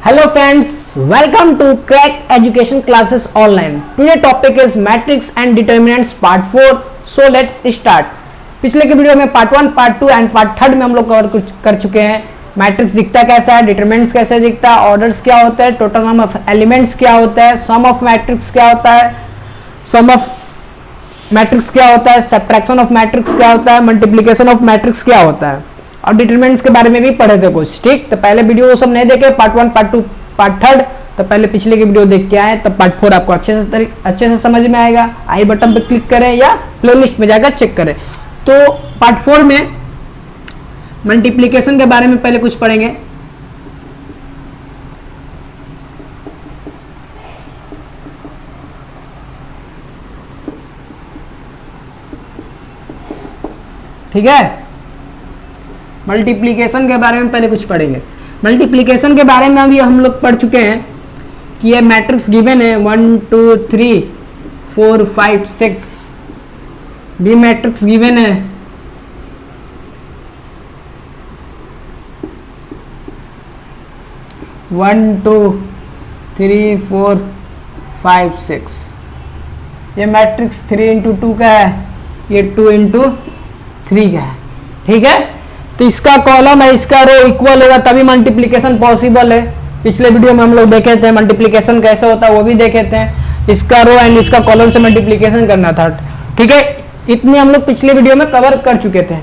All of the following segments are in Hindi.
Hello friends, welcome to Crack Education Classes Online. Today topic is Matrix and Determinants Part 4. So let's start. पिछले के वीडियो में पार्ट 1, पार्ट 2 एंड पार्ट 3 में हम लोग कवर कर चुके हैं. मैट्रिक्स दिखता कैसा है, डिटरमिनेंट्स कैसे दिखता है, ऑर्डर्स क्या होता है, टोटल नंबर ऑफ एलिमेंट्स क्या होता है, सम ऑफ मैट्रिक्स क्या होता है, सम ऑफ मैट्रिक्स क्या होता है, सब्ट्रैक्शन ऑफ मैट्रिक्स क्या होता है, मल्टीप्लिकेशन ऑफ मैट्रिक्स क्या होता है और डिटरमिनेंट्स के बारे में भी पढ़े थे कुछ. ठीक, तो पहले वीडियो वो सब नहीं देखे, पार्ट 1, पार्ट 2, पार्ट 3, तो पहले पिछले की वीडियो देख के आए, तब पार्ट 4 आपको अच्छे से समझ में आएगा. आई बटन पे क्लिक करें या प्लेलिस्ट में जाकर चेक करें. तो पार्ट 4 में मल्टीप्लिकेशन के बारे में पहले कुछ पढ़ेंगे. ठीक है, मल्टीप्लिकेशन के बारे में पहले कुछ पढ़ेंगे. मल्टीप्लिकेशन के बारे में अभी हम लोग पढ़ चुके हैं कि ये मैट्रिक्स गिवन है 1 2 3 4 5 6. बी मैट्रिक्स गिवन है 1 2 3 4 5 6. ये मैट्रिक्स 3 इंटू 2 का है, ये 2 इंटू 3 का है. ठीक है, तो इसका कॉलम है, इसका रो इक्वल होगा तभी मल्टीप्लिकेशन पॉसिबल है. पिछले वीडियो में हम लोग देखे थे मल्टीप्लिकेशन कैसे होता है, वो भी देखे थे. इसका रो एंड इसका कॉलम से मल्टीप्लिकेशन करना था. ठीक है, इतने हम लोग पिछले वीडियो में कवर कर चुके थे.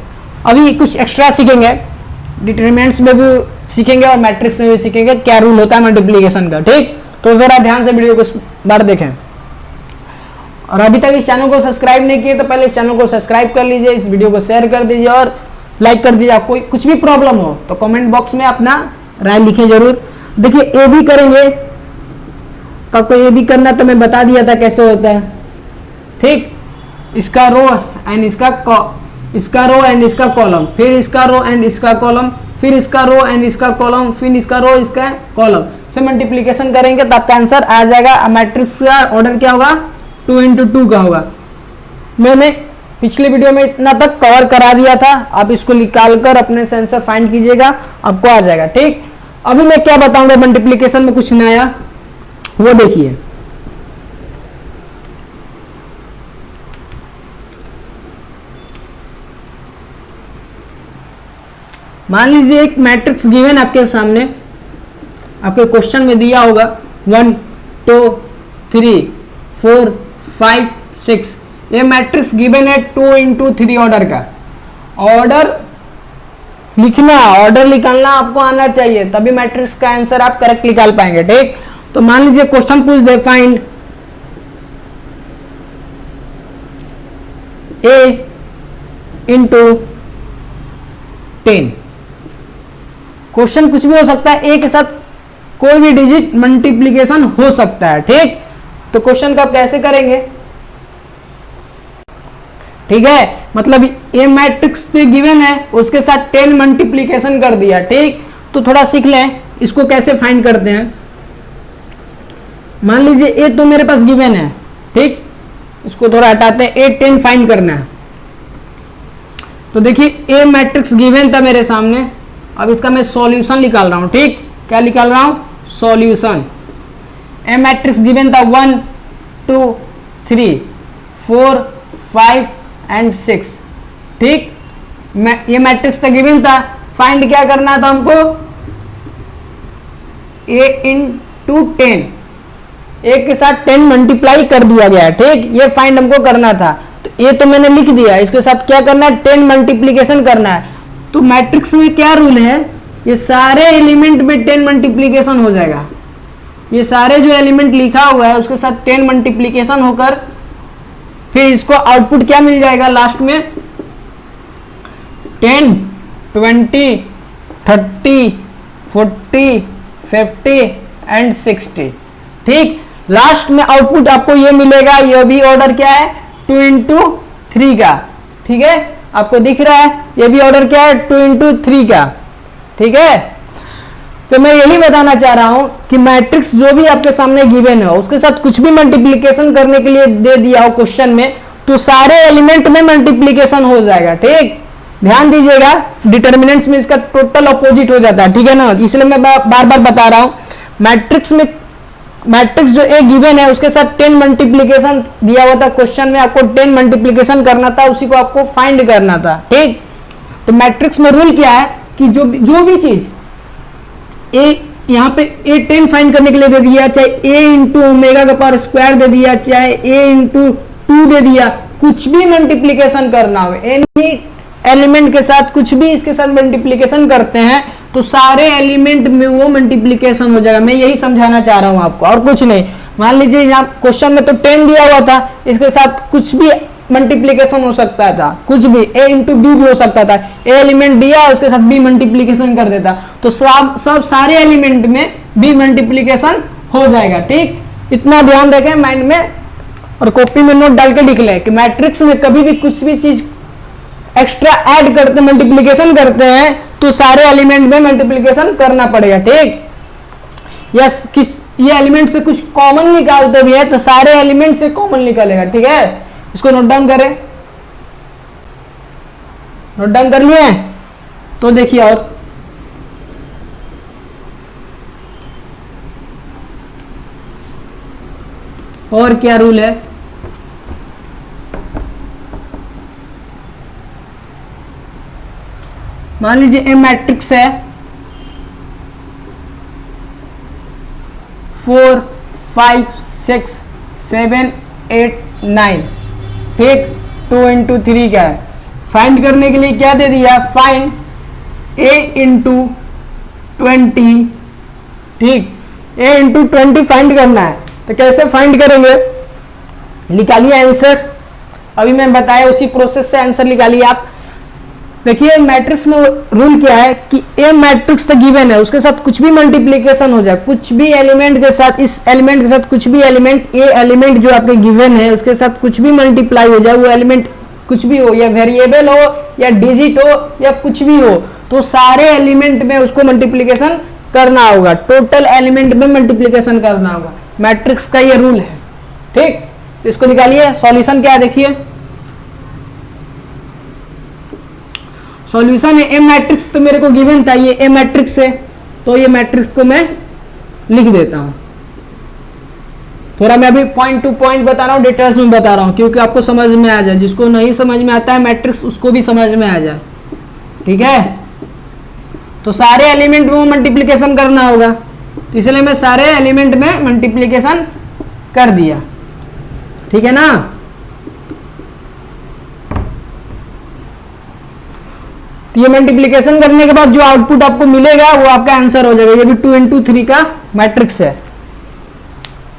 अभी कुछ एक्स्ट्रा सीखेंगे, डिटरमिनेंट्स में भी सीखेंगे और मैट्रिक्स में भी सीखेंगे क्या रूल होता है मल्टीप्लिकेशन का. ठीक, तो जरा ध्यान से वीडियो को इस बार देखें. और अभी तक इस चैनल को सब्सक्राइब नहीं किए तो पहले इस चैनल को सब्सक्राइब कर लीजिए, इस वीडियो को शेयर कर दीजिए और लाइक कर दीजिए. आपको कुछ भी प्रॉब्लम हो तो कमेंट बॉक्स में अपना राय लिखें जरूर. देखिए, ए भी करेंगे तो आपको ए भी करना तो मैं बता दिया था कैसे होता है. ठीक, इसका रो एंड इसका रो एंड इसका कॉलम, फिर इसका रो एंड इसका कॉलम, फिर इसका रो एंड इसका कॉलम, फिर इसका रो इसका कॉलम से मल्टीप्लिकेशन करेंगे तो आपका आंसर आ जाएगा. मैट्रिक्स का ऑर्डर क्या होगा, 2 इंटू 2 का होगा. मैंने पिछले वीडियो में इतना तक कवर करा दिया था. आप इसको निकालकर अपने से आंसर फाइंड कीजिएगा, आपको आ जाएगा. ठीक, अभी मैं क्या बताऊंगा मल्टीप्लिकेशन में कुछ नया, वो देखिए. मान लीजिए एक मैट्रिक्स गिवन आपके सामने, आपके क्वेश्चन में दिया होगा 1 2 3 4 5 6. ये मैट्रिक्स गिवन है 2 इंटू 3 ऑर्डर का. ऑर्डर लिखना, ऑर्डर निकालना आपको आना चाहिए, तभी मैट्रिक्स का आंसर आप करेक्ट निकाल पाएंगे. ठीक, तो मान लीजिए क्वेश्चन पूछ they find A into 10. Question कुछ भी हो सकता है, ए के साथ कोई भी डिजिट मल्टीप्लिकेशन हो सकता है. ठीक, तो क्वेश्चन का कैसे करेंगे. ठीक है, मतलब ये मैट्रिक्स गिवन है, उसके साथ 10 मल्टीप्लिकेशन कर दिया. ठीक, तो थोड़ा सीख लें इसको कैसे फाइंड करते हैं. मान लीजिए ए तो मेरे पास गिवन है. ठीक, इसको थोड़ा हटाते हैं, ए 10 फाइंड करना है. तो देखिए ए मैट्रिक्स गिवन था मेरे सामने, अब इसका मैं सॉल्यूशन निकाल रहा हूं. ठीक, क्या निकाल रहा हूं, सॉल्यूशन. ए मैट्रिक्स गिवन था 1 2 3 4 5 एंड 6. ठीक, ये मैट्रिक्स तो गिवन था, फाइंड क्या करना था हमको, ए इंटू 10. ए के साथ 10 मल्टीप्लाई कर दिया गया. ठीक, ये फाइंड हमको करना था. तो ए तो मैंने लिख दिया, इसके साथ क्या करना है, 10 मल्टीप्लीकेशन करना है. तो मैट्रिक्स में क्या रूल है, ये सारे एलिमेंट में 10 मल्टीप्लीकेशन हो जाएगा. ये सारे जो एलिमेंट लिखा हुआ है उसके साथ 10 मल्टीप्लीकेशन होकर फिर इसको आउटपुट क्या मिल जाएगा लास्ट में, 10 20 30 40 50 एंड 60. ठीक, लास्ट में आउटपुट आपको ये मिलेगा. ये भी ऑर्डर क्या है, 2 इंटू 3 का. ठीक है, आपको दिख रहा है, ये भी ऑर्डर क्या है, 2 इंटू 3 का. ठीक है, तो मैं यही बताना चाह रहा हूं कि मैट्रिक्स जो भी आपके सामने गिवन है उसके साथ कुछ भी मल्टीप्लिकेशन करने के लिए दे दिया हो क्वेश्चन में, तो सारे एलिमेंट में मल्टीप्लिकेशन हो जाएगा. ठीक, ध्यान दीजिएगा, डिटर्मिनेंट्स में इसका टोटल अपोजिट हो जाता है, ठीक है ना, इसलिए मैं बार बार बता रहा हूं मैट्रिक्स जो ए गिवन है उसके साथ 10 मल्टीप्लीकेशन दिया हुआ था क्वेश्चन में, आपको 10 मल्टीप्लीकेशन करना था, उसी को आपको फाइंड करना था। ठीक, तो मैट्रिक्स में रूल क्या है कि जो भी चीज ए यहाँ पे ए 10 फाइंड करने के लिए दे दिया, चाहे ए इंटू ओमेगा का पावर स्क्वायर दे दिया, चाहे ए इंटू 2 दे दिया, कुछ भी मल्टीप्लीकेशन करना हो, एनी एलिमेंट के साथ कुछ भी इसके साथ मल्टीप्लीकेशन करते हैं तो सारे एलिमेंट में वो मल्टीप्लीकेशन हो जाएगा। मैं यही समझाना चाह रहा हूं आपको, और कुछ नहीं। मान लीजिए यहाँ क्वेश्चन में तो 10 दिया हुआ था, इसके साथ कुछ भी मल्टीप्लीकेशन हो सकता था, कुछ भी a इंटू बी भी हो सकता था। ए एलिमेंट दिया उसके साथ बी मल्टीप्लीकेशन कर देता, तो सब सारे एलिमेंट में बी मल्टीप्लीकेशन हो जाएगा। ठीक, इतना ध्यान रखें माइंड में, और कॉपी में नोट डाल के लिख ले कि मैट्रिक्स में कभी भी कुछ भी चीज एक्स्ट्रा ऐड करते मल्टीप्लीकेशन करते हैं तो सारे एलिमेंट में मल्टीप्लीकेशन करना पड़ेगा। ठीक, यस, किस ये एलिमेंट से कुछ कॉमन निकालते भी है तो सारे एलिमेंट से कॉमन निकलेगा। ठीक है, इसको नोट डाउन करें, नोट डाउन कर लिए? तो देखिए और क्या रूल है। मान लीजिए ए मैट्रिक्स है 4 5 6 7 8 9, ठीक, 2 इंटू 3 का है। फाइंड करने के लिए क्या दे दिया, फाइंड ए इंटू 20। ठीक, ए इंटू 20 फाइंड करना है, तो कैसे फाइंड करेंगे, निकालिए आंसर। अभी मैं बताया उसी प्रोसेस से आंसर निकालिए आप। देखिए मैट्रिक्स में रूल क्या है कि ए मैट्रिक्स तो गिवन है, उसके साथ कुछ भी मल्टीप्लीकेशन हो जाए, कुछ भी एलिमेंट के साथ, इस एलिमेंट के साथ कुछ भी एलिमेंट, ए एलिमेंट जो आपके गिवन है उसके साथ कुछ भी मल्टीप्लाई हो जाए, वो एलिमेंट कुछ भी हो, या वेरिएबल हो या डिजिट हो या कुछ भी हो, तो सारे एलिमेंट में उसको मल्टीप्लीकेशन करना होगा, टोटल एलिमेंट में मल्टीप्लीकेशन करना होगा। मैट्रिक्स का ये रूल है। ठीक, इसको निकालिए। सॉल्यूशन क्या है देखिए, सॉल्यूशन है ए मैट्रिक्स, तो मेरे को गिवन था ये ए मैट्रिक्स है, तो ये मैट्रिक्स को मैं लिख देता हूं। थोड़ा मैं अभी पॉइंट टू पॉइंट बता रहा हूं, डिटेल्स में बता रहा हूं क्योंकि आपको समझ में आ जाए, जिसको नहीं समझ में आता है मैट्रिक्स उसको भी समझ में आ जाए। ठीक है, तो सारे एलिमेंट में मल्टीप्लीकेशन करना होगा, तो इसलिए मैं सारे एलिमेंट में मल्टीप्लीकेशन कर दिया। ठीक है ना, ये मल्टीप्लीकेशन करने के बाद जो आउटपुट आपको मिलेगा वो आपका आंसर हो जाएगा। ये भी 2 इंटू 3 का मैट्रिक्स है।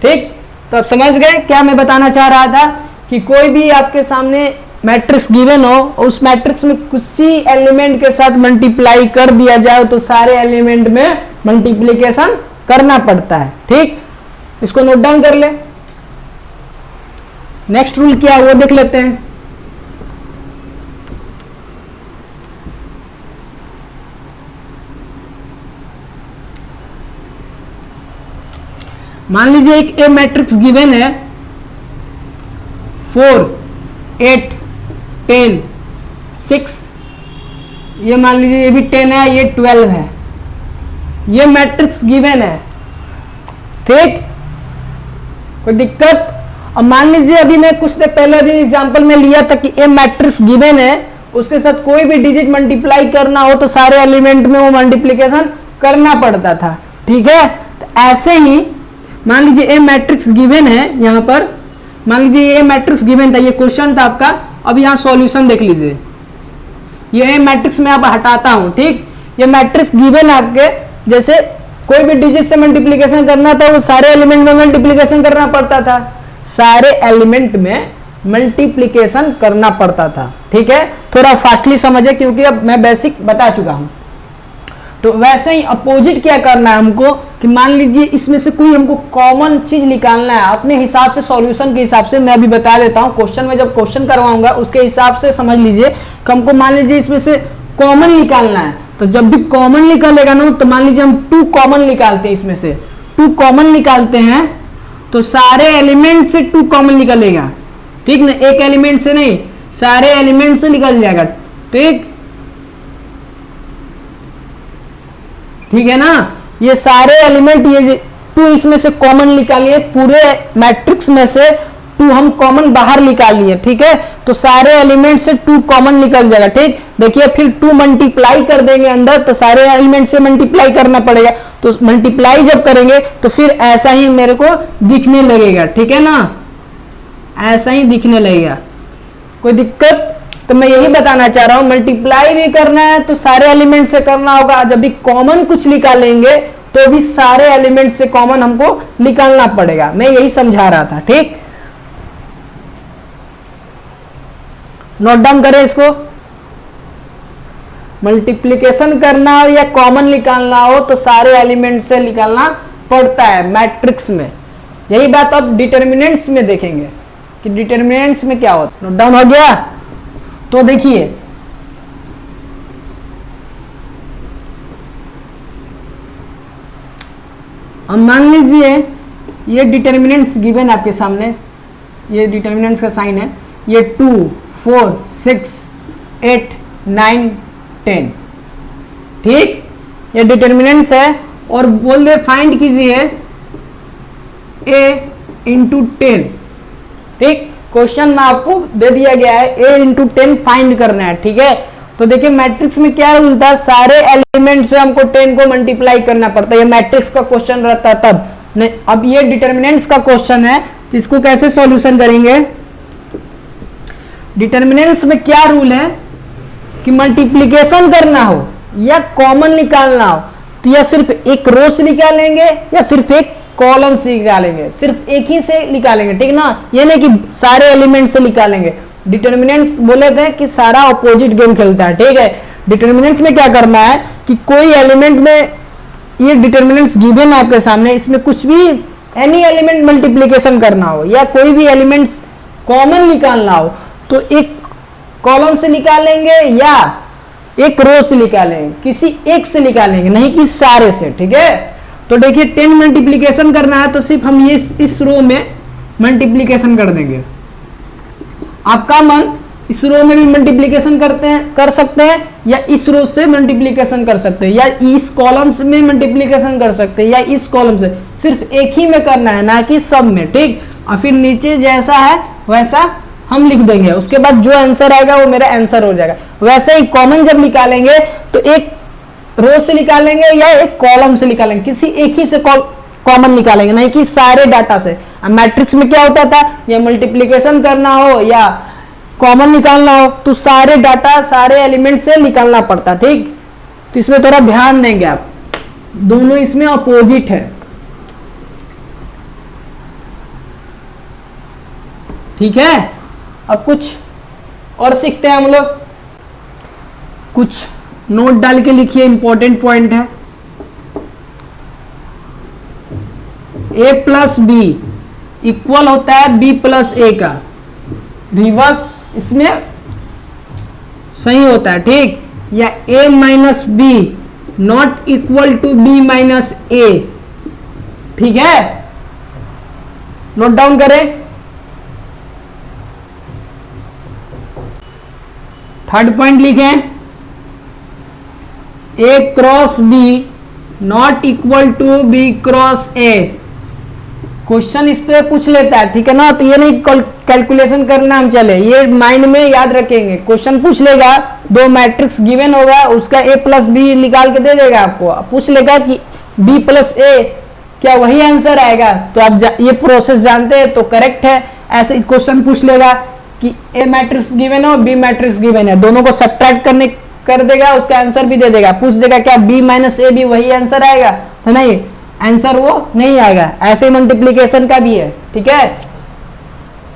ठीक, तो आप समझ गए क्या मैं बताना चाह रहा था कि कोई भी आपके सामने मैट्रिक्स गिवन हो, उस मैट्रिक्स में कुछ ही एलिमेंट के साथ मल्टीप्लाई कर दिया जाए तो सारे एलिमेंट में मल्टीप्लीकेशन करना पड़ता है। ठीक, इसको नोट डाउन कर ले। नेक्स्ट रूल क्या है वो देख लेते हैं। मान लीजिए एक ए मैट्रिक्स गिवन है 4 8 10 6, ये मान लीजिए ये भी 10 है, ये 12 है, ये मैट्रिक्स गिवन है। ठीक, कोई दिक्कत? अब मान लीजिए अभी मैं कुछ देर पहले भी एग्जांपल में लिया था कि ए मैट्रिक्स गिवन है, उसके साथ कोई भी डिजिट मल्टीप्लाई करना हो तो सारे एलिमेंट में वो मल्टीप्लीकेशन करना पड़ता था। ठीक है, तो ऐसे ही मान लीजिए ए मैट्रिक्स गिवन है, यहां पर मान लीजिए ए मैट्रिक्स गिवन था, ये क्वेश्चन था आपका। अब यहां सॉल्यूशन देख लीजिए, ये ए मैट्रिक्स में आप हटाता हूं। ठीक, ये मैट्रिक्स गिवन है आपके, जैसे कोई भी डिजिट से मल्टीप्लीकेशन करना था वो सारे एलिमेंट में मल्टीप्लीकेशन करना पड़ता था, सारे एलिमेंट में मल्टीप्लीकेशन करना पड़ता था। ठीक है, थोड़ा फास्टली समझे क्योंकि अब मैं बेसिक बता चुका हूं। तो वैसे ही अपोजिट क्या करना है हमको कि मान लीजिए इसमें से कोई हमको कॉमन चीज निकालना है अपने हिसाब से, सॉल्यूशन के हिसाब से। मैं अभी बता देता हूं, क्वेश्चन में जब क्वेश्चन करवाऊंगा उसके हिसाब से समझ लीजिए कि हमको मान लीजिए इसमें से कॉमन निकालना है। तो जब भी कॉमन निकलेगा ना, तो मान लीजिए हम 2 कॉमन निकालते हैं, इसमें से 2 कॉमन निकालते हैं तो सारे एलिमेंट से 2 कॉमन निकलेगा। ठीक ना, एक एलिमेंट से नहीं, सारे एलिमेंट से निकल जाएगा। ठीक, ठीक है ना। ये सारे एलिमेंट, ये 2 इसमें से कॉमन निकालिए, पूरे मैट्रिक्स में से 2 हम कॉमन बाहर निकाल लिए, ठीक है। तो सारे एलिमेंट से 2 कॉमन निकल जाएगा, ठीक। देखिए फिर 2 मल्टीप्लाई कर देंगे अंदर, तो सारे एलिमेंट से मल्टीप्लाई करना पड़ेगा, तो मल्टीप्लाई जब करेंगे तो फिर ऐसा ही मेरे को दिखने लगेगा, ठीक है ना, ऐसा ही दिखने लगेगा। कोई दिक्कत? तो मैं यही बताना चाह रहा हूं, मल्टीप्लाई भी करना है तो सारे एलिमेंट से करना होगा, जब भी कॉमन कुछ निकालेंगे तो भी सारे एलिमेंट से कॉमन हमको निकालना पड़ेगा। मैं यही समझा रहा था, ठीक। नोट डाउन करें इसको। मल्टीप्लिकेशन करना हो या कॉमन निकालना हो तो सारे एलिमेंट से निकालना पड़ता है मैट्रिक्स में। यही बात अब डिटर्मिनेंट्स में देखेंगे कि डिटर्मिनेंट्स में क्या होता है। नोट डाउन हो गया? तो देखिए अब मान लीजिए ये डिटर्मिनेंट्स गिवन आपके सामने, ये डिटर्मिनेंट्स का साइन है, ये 2 4 6 8 9 10, ठीक, ये डिटर्मिनेंट्स है। और बोल दे फाइंड कीजिए a इंटू 10, ठीक। क्वेश्चन में आपको दे दिया गया है a इंटू 10 फाइंड करना है, ठीक है। तो देखिए मैट्रिक्स में क्या रूल था, सारे एलिमेंट से हमको 10 को मल्टीप्लाई करना पड़ता है। ये मैट्रिक्स का क्वेश्चन रहता तब नहीं, अब ये डिटर्मिनेंट्स का क्वेश्चन है, तो इसको कैसे सॉल्यूशन करेंगे। डिटर्मिनेंट्स में क्या रूल है कि मल्टीप्लिकेशन करना हो या कॉमन निकालना हो तो या सिर्फ एक रो से निकालेंगे या सिर्फ एक कॉलम से निकालेंगे, सिर्फ एक ही से निकालेंगे, ठीक ना। ये नहीं कि सारे एलिमेंट से निकालेंगे। डिटर्मिनेंट्स बोले थे कि सारा ऑपोजिट गेम खेलता है, ठीक है। डिटर्मिनेंट्स में क्या करना है कि कोई एलिमेंट में, ये डिटर्मिनेंट्स गिवन है आपके सामने, इसमें कुछ भी एनी एलिमेंट मल्टीप्लिकेशन करना हो या कोई भी एलिमेंट्स कॉमन निकालना हो तो एक कॉलम से निकालेंगे या एक रो से निकालेंगे, किसी एक से निकालेंगे, नहीं कि सारे से, ठीक है। तो देखिए 10 मल्टीप्लिकेशन करना है तो सिर्फ हम ये इस रो में मल्टीप्लिकेशन कर देंगे। आपका मन इस रो में भी मल्टीप्लिकेशन कर सकते हैं या इस रो से मल्टीप्लिकेशन कर सकते हैं या इस कॉलम में मल्टीप्लिकेशन कर सकते हैं या इस कॉलम से, सिर्फ एक ही में करना है ना कि सब में, ठीक। और फिर नीचे जैसा है वैसा हम लिख देंगे, उसके बाद जो आंसर आएगा वो मेरा आंसर हो जाएगा। वैसे ही कॉमन जब निकालेंगे तो एक रो से निकालेंगे या एक कॉलम से निकालेंगे, किसी एक ही से कॉमन निकालेंगे, नहीं कि सारे डाटा से। मैट्रिक्स में क्या होता था, या मल्टीप्लिकेशन करना हो या कॉमन निकालना हो तो सारे डाटा सारे एलिमेंट से निकालना पड़ता, ठीक। तो इसमें थोड़ा ध्यान देंगे आप, दोनों इसमें अपोजिट है, ठीक है। अब कुछ और सीखते हैं हम लोग, कुछ नोट डाल के लिखिए, इंपॉर्टेंट पॉइंट है। a प्लस बी इक्वल होता है b प्लस ए का, रिवर्स इसमें सही होता है, ठीक। या a minus B not equal to b minus A, ठीक है। नोट डाउन करें। थर्ड पॉइंट लिखें, a cross B not equal to B cross A. Question इस पे पूछ लेता है, ठीक है ना। तो ये नहीं कैलकुलेशन करना हम चले, ये माइंड में याद रखेंगे। क्वेश्चन पूछ लेगा, 2 मैट्रिक्स गिवन होगा, उसका a प्लस बी निकाल के दे देगा आपको, पूछ लेगा कि b प्लस ए क्या वही आंसर आएगा, तो आप ये प्रोसेस जानते हैं तो करेक्ट है। ऐसे क्वेश्चन पूछ लेगा कि a मैट्रिक्स गिवन है और b मैट्रिक्स गिवन है, दोनों को सब्ट्रैक्ट कर देगा, उसका आंसर भी दे देगा। पूछ देगा क्या b माइनस ए भी वही आंसर आएगा, तो नहीं, आंसर वो नहीं आएगा। ऐसे मल्टीप्लिकेशन का भी है, ठीक है।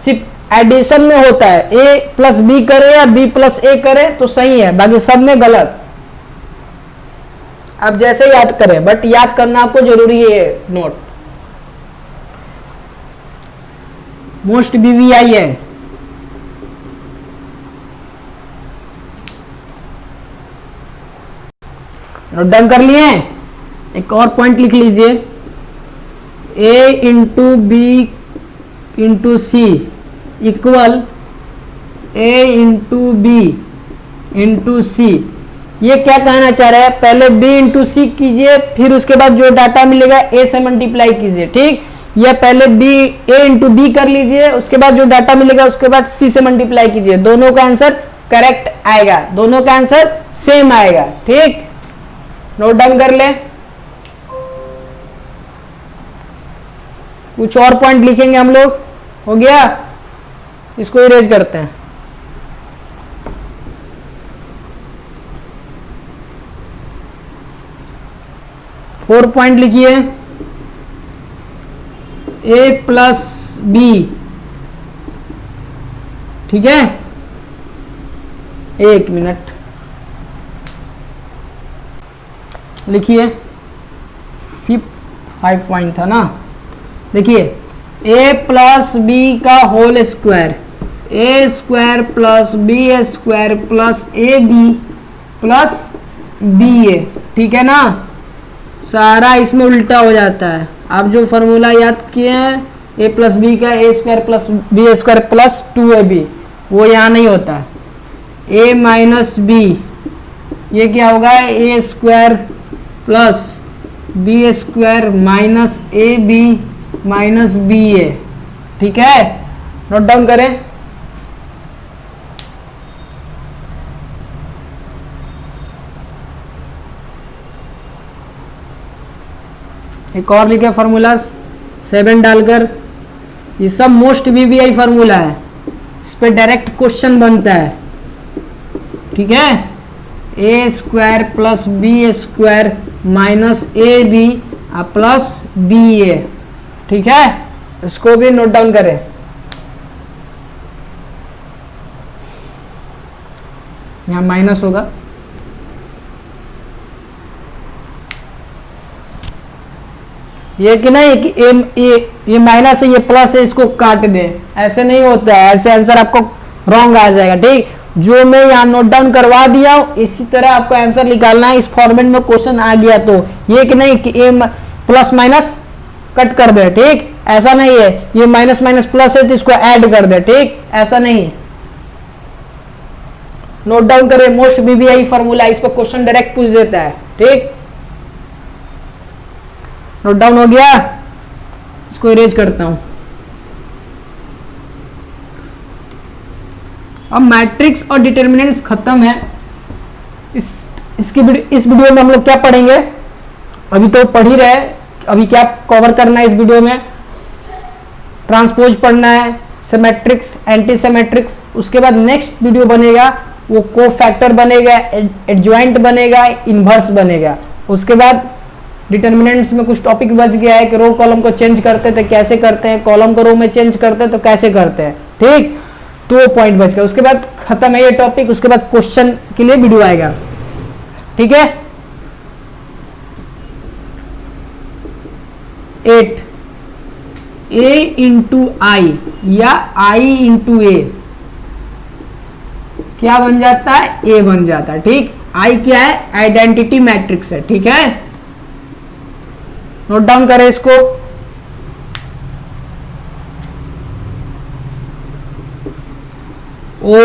सिर्फ एडिशन में होता है, a प्लस बी करे या b प्लस ए करे तो सही है, बाकी सब में गलत। आप जैसे याद करें, बट याद करना आपको जरूरी है। नोट मोस्ट BVI है। नोट डाउन कर लिए? एक और पॉइंट लिख लीजिए, a into B into C equal a into B into C. ये क्या कहना चाह रहा है, पहले b इंटू सी कीजिए, फिर उसके बाद जो डाटा मिलेगा a से मल्टीप्लाई कीजिए, ठीक। या पहले a इंटू बी कर लीजिए, उसके बाद जो डाटा मिलेगा उसके बाद c से मल्टीप्लाई कीजिए, दोनों का आंसर करेक्ट आएगा, दोनों का आंसर सेम आएगा, ठीक। नोट डाउन कर ले। कुछ और पॉइंट लिखेंगे हम लोग, हो गया, इसको इरेज करते हैं। फोर पॉइंट लिखिए, a प्लस बी, ठीक है। एक मिनट लिखिए, 5 पॉइंट था ना, देखिए a प्लस बी का whole square, A square plus B square plus A B plus B A, ठीक है ना। सारा इसमें उल्टा हो जाता है। आप जो फॉर्मूला याद किए हैं ए प्लस बी का, A square plus B square plus 2ab, वो यहाँ नहीं होता। a माइनस बी, ये क्या होगा, A square plus B square minus A B minus B A, ठीक है। नोट डाउन करें। एक और लिखे फॉर्मूला 7 डालकर, ये सब मोस्ट वीवीआई फॉर्मूला है, इस पे डायरेक्ट क्वेश्चन बनता है, ठीक है। A square plus B square minus A B plus B A, ठीक है। इसको भी नोट डाउन करें। यहां माइनस होगा, ये कि नहीं कि ये माइनस है, ये प्लस है, इसको काट दें, ऐसे नहीं होता है, ऐसे आंसर आपको रॉन्ग आ जाएगा, ठीक। जो मैं यहाँ नोट डाउन करवा दिया हूं इसी तरह आपको आंसर निकालना है। इस फॉर्मेट में क्वेश्चन आ गया तो ये कि नहीं कि ए प्लस माइनस कट कर दे, ठीक, ऐसा नहीं है। ये माइनस माइनस प्लस है तो इसको ऐड कर दे, ठीक, ऐसा नहीं है। नोट डाउन करें, मोस्ट वीवीआई फॉर्मूला, इस पर क्वेश्चन डायरेक्ट पूछ देता है, ठीक। नोट डाउन हो गया, इसको इरेज करता हूं। अब मैट्रिक्स और डिटर्मिनेंट्स खत्म है। इस वीडियो में हम लोग क्या पढ़ेंगे, अभी तो पढ़ ही रहे, अभी क्या कवर करना है इस वीडियो में, ट्रांसपोज पढ़ना है, सिमेट्रिक्स, एंटी सिमेट्रिक्स। उसके बाद नेक्स्ट वीडियो बनेगा वो कोफैक्टर बनेगा, एडजॉइंट बनेगा, इनवर्स बनेगा। उसके बाद डिटर्मिनेंट्स में कुछ टॉपिक बच गया है कि रो कॉलम को चेंज करते थे कैसे करते हैं, कॉलम को रो में चेंज करते हैं तो कैसे करते हैं, ठीक। तो पॉइंट बच गया, उसके बाद खत्म है ये टॉपिक। उसके बाद क्वेश्चन के लिए वीडियो आएगा, ठीक है। 8 a इंटू आई या i इंटू ए क्या बन जाता है, a बन जाता है, ठीक। i क्या है, आइडेंटिटी मैट्रिक्स है, ठीक है। नोट डाउन करें इसको। ओ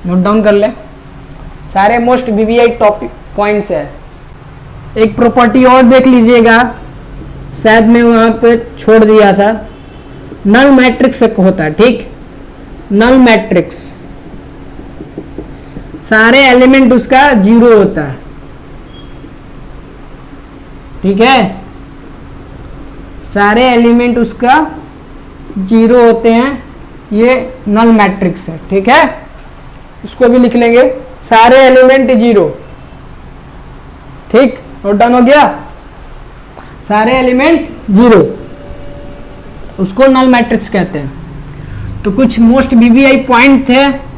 नोट डाउन कर ले, सारे मोस्ट वीवीआई टॉपिक पॉइंट्स है। एक प्रॉपर्टी और देख लीजिएगा, शायद मैं वहां पे छोड़ दिया था, नल मैट्रिक्स एक होता है, ठीक। नल मैट्रिक्स सारे एलिमेंट उसका 0 होता है, ठीक है। सारे एलिमेंट उसका 0 होते हैं, ये नल मैट्रिक्स है, ठीक है। इसको भी लिख लेंगे, सारे एलिमेंट 0, ठीक। नोट डाउन हो गया, सारे एलिमेंट 0, उसको नल मैट्रिक्स कहते हैं। तो कुछ मोस्ट वीवीआई पॉइंट थे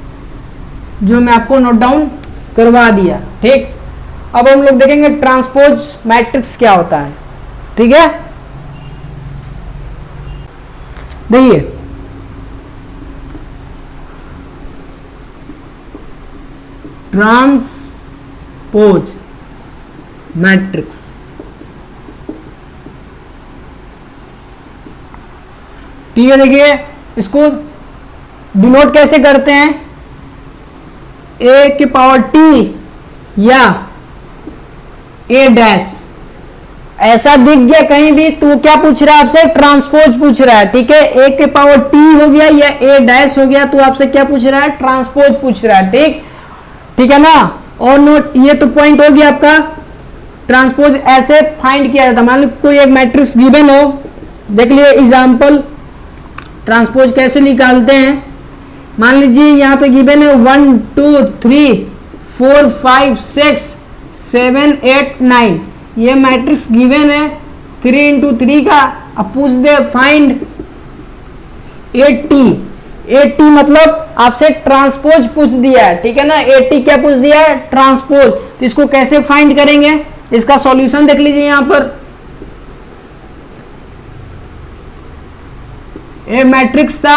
जो मैं आपको नोट डाउन करवा दिया, ठीक। अब हम लोग देखेंगे ट्रांसपोज मैट्रिक्स क्या होता है, ठीक है। देखिए ट्रांसपोज मैट्रिक्स। ठीक है, देखिए इसको डिनोट कैसे करते हैं, ए के पावर टी या ए डैश, ऐसा दिख गया कहीं भी तो क्या पूछ रहा है आपसे, ट्रांसपोज पूछ रहा है। ठीक है, ए के पावर टी हो गया या ए डैश हो गया तो आपसे क्या पूछ रहा है, ट्रांसपोज पूछ रहा है। ठीक है ना, और नोट, ये तो पॉइंट हो गया आपका। ट्रांसपोज ऐसे फाइंड किया जाता है, मान लो कोई एक मैट्रिक्स गिवन हो, देख लिए एग्जांपल ट्रांसपोज कैसे निकालते हैं। मान लीजिए यहाँ पे गिवन है 1 2 3 4 5 6 7 8 9, ये मैट्रिक्स गिवन है 3 इंटू 3 का। अब पूछ दे फाइंड 80, 80 मतलब आपसे ट्रांसपोज पूछ दिया है। ठीक है ना, 80 क्या पूछ दिया है, ट्रांसपोज। तो इसको कैसे फाइंड करेंगे, इसका सॉल्यूशन देख लीजिए यहां पर। ये मैट्रिक्स था,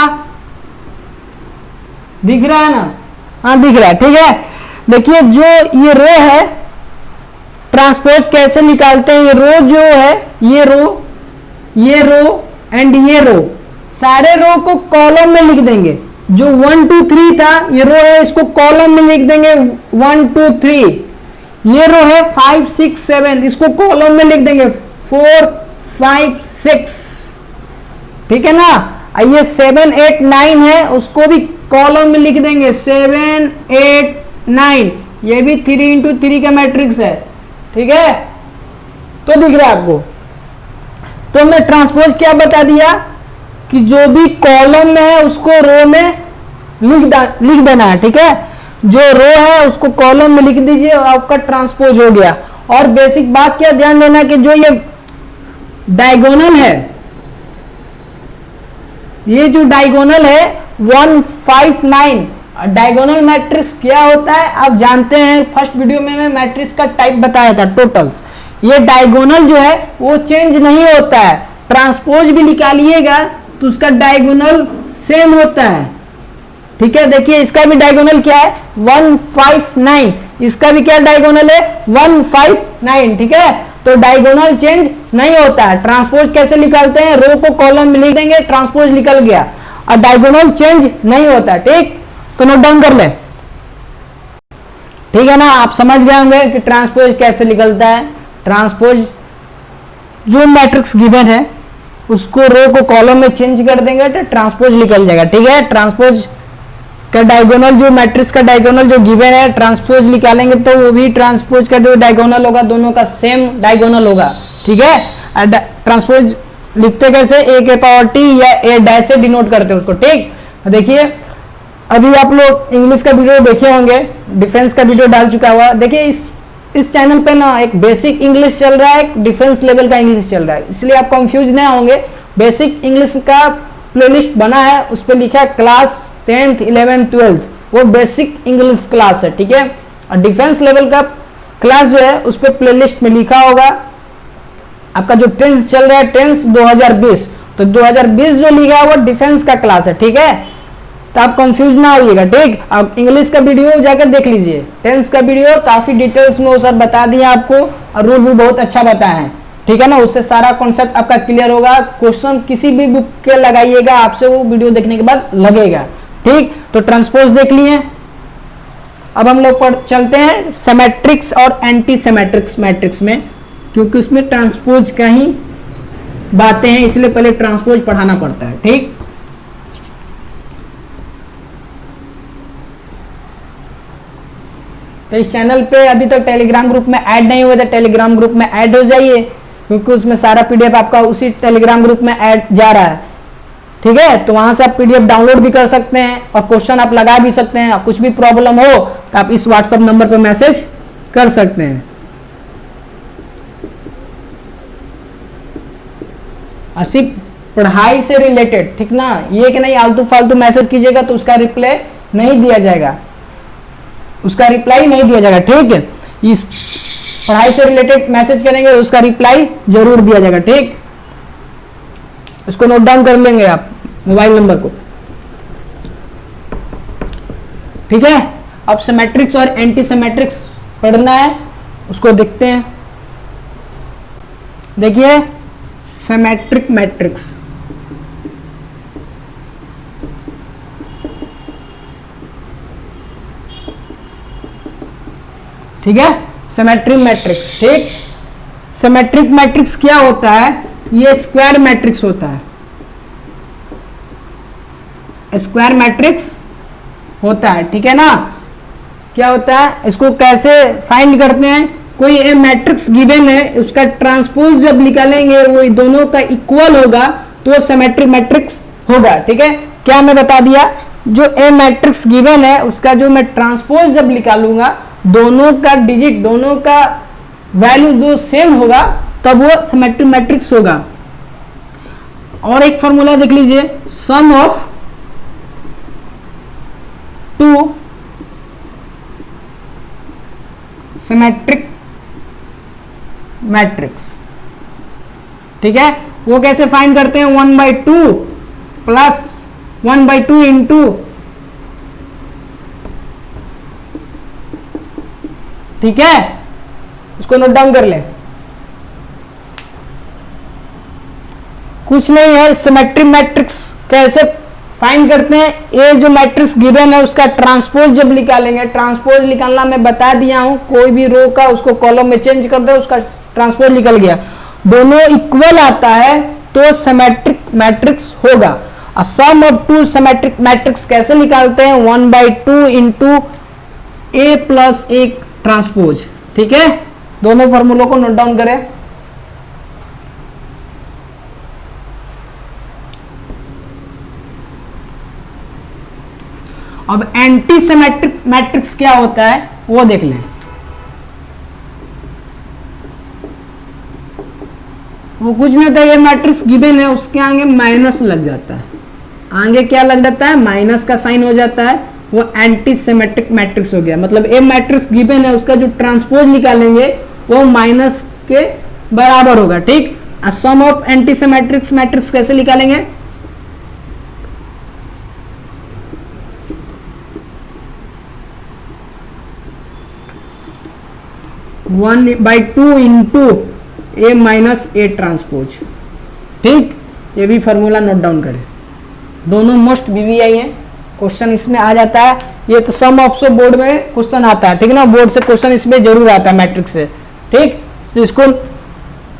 दिख रहा है ना, हाँ दिख रहा है। ठीक है, देखिए जो ये रो है, ट्रांसपोज कैसे निकालते हैं, ये रो जो है, ये रो एंड ये रो, सारे रो को कॉलम में लिख देंगे। जो 1 2 3 था, ये रो है, इसको कॉलम में लिख देंगे 1 2 3। ये रो है 5 6 7, इसको कॉलम में लिख देंगे 4 5 6। ठीक है ना, ये 7 8 9 है, उसको भी कॉलम में लिख देंगे 7 8 9। ये भी 3 इंटू 3 का मैट्रिक्स है। ठीक है, तो दिख रहा है आपको। तो मैं ट्रांसपोज क्या बता दिया कि जो भी कॉलम में है उसको रो में लिख देना है। ठीक है, जो रो है उसको कॉलम में लिख दीजिए, आपका ट्रांसपोज हो गया। और बेसिक बात क्या ध्यान देना कि जो ये डायगोनल है, ये जो डायगोनल है 1 5 9, डायगोनल मैट्रिक्स क्या होता है आप जानते हैं। फर्स्ट वीडियो में मैं मैट्रिक्स का टाइप बताया था, टोटल्स। ये डायगोनल जो है वो चेंज नहीं होता है, ट्रांसपोज भी निकालिएगा तो उसका डायगोनल सेम होता है। ठीक है, देखिए इसका भी डायगोनल क्या है 1 5 9, इसका भी क्या डायगोनल है 1 5 9। ठीक है, तो डायगोनल चेंज नहीं होता है। ट्रांसपोज कैसे निकालते हैं, रो को कॉलम में लिख देंगे, ट्रांसपोज निकल गया, और डायगोनल चेंज नहीं होता। ठीक, तो नोट डाउन कर ले। ठीक है ना, आप समझ गए होंगे कि ट्रांसपोज कैसे निकलता है। ट्रांसपोज जो मैट्रिक्स गिवन है उसको रो को कॉलम में चेंज कर देंगे तो ट्रांसपोज निकल जाएगा। ठीक है, ट्रांसपोज का डायगोनल, जो मैट्रिक्स का डायगोनल जो गिवन है, ट्रांसपोज निकालेंगे तो वो भी ट्रांसपोज का जो डायगोनल होगा दोनों का सेम डायगोनल होगा। ठीक है, ट्रांसपोज लिखते कैसे, ए के पावर टी या ए डैश से डिनोट करते हैं उसको। ठीक, देखिए अभी आप लोग इंग्लिश का वीडियो देखे होंगे, डिफेंस का वीडियो डाल चुका हुआ। देखिए इस चैनल पे ना एक बेसिक इंग्लिश चल रहा है, एक डिफेंस लेवल का इंग्लिश चल रहा है, इसलिए आप कंफ्यूज नहीं होंगे। बेसिक इंग्लिश का प्लेलिस्ट बना है, उस पर लिखा है क्लास 10th 11th 12th, वो बेसिक इंग्लिश क्लास है। ठीक है, और डिफेंस लेवल का क्लास जो है उस पर प्लेलिस्ट में लिखा होगा आपका जो टेंस चल रहा है, टेंस 2020, तो 2020 जो लिखा है वो डिफेंस का क्लास है। ठीक है, तो आप कंफ्यूज ना होइएगा। ठीक, आप इंग्लिश का वीडियो जाकर देख लीजिए, टेंस का वीडियो काफी डिटेल्स में वो सर बता दिया आपको, और रूल भी बहुत अच्छा बताया है। ठीक है ना, उससे सारा कॉन्सेप्ट आपका क्लियर होगा। क्वेश्चन किसी भी बुक के लगाइएगा, आपसे वो वीडियो देखने के बाद लगेगा। ठीक, तो ट्रांसपोज देख लिए। अब हम लोग चलते हैं सिमेट्रिक्स और एंटी सिमेट्रिक्स मैट्रिक्स में, क्योंकि उसमें ट्रांसपोज का ही बातें हैं, इसलिए पहले ट्रांसपोज पढ़ाना पड़ता है। ठीक, तो इस चैनल पे अभी तक टेलीग्राम ग्रुप में ऐड नहीं हुए तो टेलीग्राम ग्रुप में ऐड हो जाइए, क्योंकि उसमें सारा पीडीएफ आपका उसी टेलीग्राम ग्रुप में ऐड जा रहा है। ठीक है, तो वहां से आप पीडीएफ डाउनलोड भी कर सकते हैं और क्वेश्चन आप लगा भी सकते हैं। कुछ भी प्रॉब्लम हो तो आप इस व्हाट्सएप नंबर पर मैसेज कर सकते हैं। सिर्फ पढ़ाई से रिलेटेड, ठीक ना, ये कि नहीं आलतू फालतू मैसेज कीजिएगा तो उसका रिप्लाई नहीं दिया जाएगा, उसका रिप्लाई नहीं दिया जाएगा। ठीक है, इस पढ़ाई से रिलेटेड मैसेज करेंगे उसका रिप्लाई जरूर दिया जाएगा। ठीक, इसको नोट डाउन कर लेंगे आप मोबाइल नंबर को। ठीक है, अब सिमेट्रिक्स और एंटी सिमेट्रिक्स पढ़ना है, उसको देखते हैं। देखिए सिमेट्रिक मैट्रिक्स, ठीक है, सिमेट्रिक मैट्रिक्स। ठीक, सिमेट्रिक मैट्रिक्स क्या होता है? ये स्क्वायर मैट्रिक्स होता है, स्क्वायर मैट्रिक्स होता है, ठीक है ना। क्या होता है, इसको कैसे फाइंड करते हैं? कोई ए मैट्रिक्स गिवन है, उसका ट्रांसपोज जब निकालेंगे वो दोनों का इक्वल होगा तो सिमेट्रिक मैट्रिक्स होगा, ठीक है। क्या मैं बता दिया, जो ए मैट्रिक्स गिवन है उसका जो मैं ट्रांसपोज जब निकालूंगा, दोनों का डिजिट, दोनों का वैल्यू जो सेम होगा तब वो सिमेट्रिक मैट्रिक्स होगा। और एक फॉर्मूला देख लीजिए, सम ऑफ टू सिमेट्रिक मैट्रिक्स, ठीक है। वो कैसे फाइंड करते हैं? 1/2 प्लस 1/2 इंटू, ठीक है, उसको नोट डाउन कर ले। कुछ नहीं है, सिमेट्रिक मैट्रिक्स कैसे फाइंड करते हैं? ये जो मैट्रिक्स गिवन है उसका ट्रांसपोज जब निकालेंगे, ट्रांसपोज निकालना मैं बता दिया हूं, कोई भी रो का उसको कॉलम में चेंज कर दो, उसका ट्रांसपोज निकल गया, दोनों इक्वल आता है तो सिमेट्रिक मैट्रिक्स होगा। सम ऑफ टू सिमेट्रिक मैट्रिक्स कैसे निकालते हैं? 1/2 into A plus A transpose, ठीक है। दोनों फॉर्मूलों को नोट डाउन करें। अब एंटी सिमेट्रिक मैट्रिक्स क्या होता है वो देख लें। वो कुछ नहीं होता, ये मैट्रिक्स गिवन है उसके आगे माइनस लग जाता है, आगे क्या लग जाता है? माइनस का साइन हो जाता है, वो एंटी सिमेट्रिक मैट्रिक्स हो गया। मतलब ए मैट्रिक्स गिवन है उसका जो ट्रांसपोज निकालेंगे वो माइनस के बराबर होगा, ठीक। सम ऑफ एंटी सिमेट्रिक मैट्रिक्स कैसे निकालेंगे? 1/2 into A minus A transpose, ठीक। ये भी फॉर्मूला नोट डाउन करें, दोनों मोस्ट बीवीआई है, क्वेश्चन इसमें आ जाता है। ये तो सम ऑफ से बोर्ड में क्वेश्चन आता है, ठीक है ना, बोर्ड से क्वेश्चन इसमें जरूर आता है मैट्रिक्स से, ठीक। तो इसको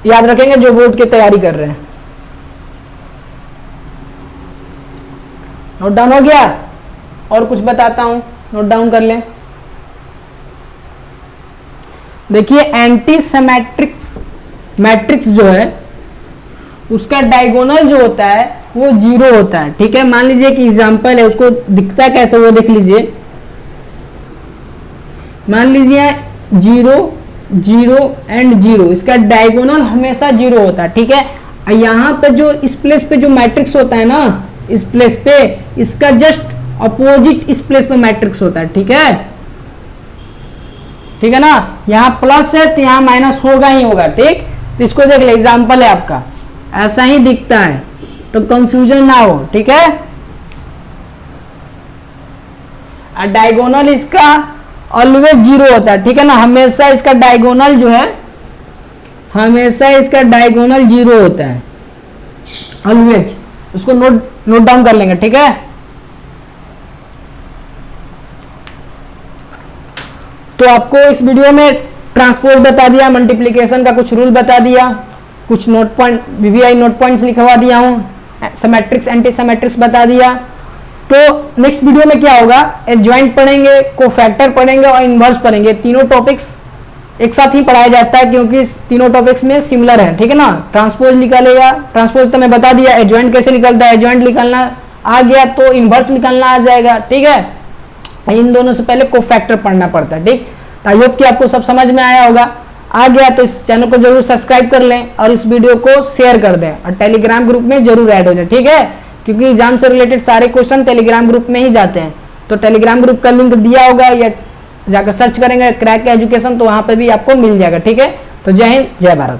याद रखेंगे जो बोर्ड की तैयारी कर रहे हैं। नोट डाउन हो गया? और कुछ बताता हूं, नोट डाउन कर लें। देखिए एंटी सिमेट्रिक्स मैट्रिक्स जो है उसका डायगोनल जो होता है वो 0 होता है, ठीक है। मान लीजिए कि एग्जांपल है, उसको दिखता कैसे वो देख लीजिए। मान लीजिए 0 0 एंड 0, इसका डायगोनल हमेशा 0 होता है, ठीक है। यहां पर जो इस प्लेस पे जो मैट्रिक्स होता है ना, इस प्लेस पे इसका जस्ट अपोजिट इस प्लेस पे मैट्रिक्स होता है, ठीक है, ठीक है ना। यहां प्लस है तो यहां माइनस होगा ही होगा, ठीक। तो इसको देख ले, एग्जांपल है आपका, ऐसा ही दिखता है तो कंफ्यूजन ना हो, ठीक है। डायगोनल इसका ऑलवेज 0 होता है, ठीक है ना, हमेशा इसका डायगोनल जो है, हमेशा इसका डायगोनल 0 होता है ऑलवेज। उसको नोट डाउन कर लेंगे, ठीक है। तो आपको इस वीडियो में ट्रांसपोज बता दिया, मल्टीप्लिकेशन का कुछ रूल बता दिया, कुछ note point VVI note points लिखवा दिया हूं, सिमेट्रिक्स एंटी सिमेट्रिक्स बता दिया। तो नेक्स्ट वीडियो में क्या होगा, एडजॉइंट पढ़ेंगे, कोफैक्टर पढ़ेंगे और इनवर्स पढ़ेंगे। तीनों टॉपिक्स एक साथ ही पढ़ाया जाता है क्योंकि तीनों टॉपिक्स में सिमिलर है, ठीक है ना। ट्रांसपोज निकालेगा, ट्रांसपोज तो मैं बता दिया, एडजॉइंट कैसे निकलता है, एडजॉइंट निकालना आ गया तो इनवर्स निकालना आ जाएगा, ठीक है। इन दोनों से पहले कोफैक्टर पढ़ना पड़ता है, ठीक। आई होप कि आपको सब समझ में आया होगा। आ गया तो इस चैनल को जरूर सब्सक्राइब कर लें और इस वीडियो को शेयर कर दें और टेलीग्राम ग्रुप में जरूर ऐड हो जाए, ठीक है, क्योंकि एग्जाम से रिलेटेड सारे क्वेश्चन टेलीग्राम ग्रुप में ही जाते हैं। तो टेलीग्राम ग्रुप का लिंक दिया होगा या जाकर सर्च करेंगे क्रैक एजुकेशन तो वहां पर भी आपको मिल जाएगा, ठीक है। तो जय हिंद, जय भारत।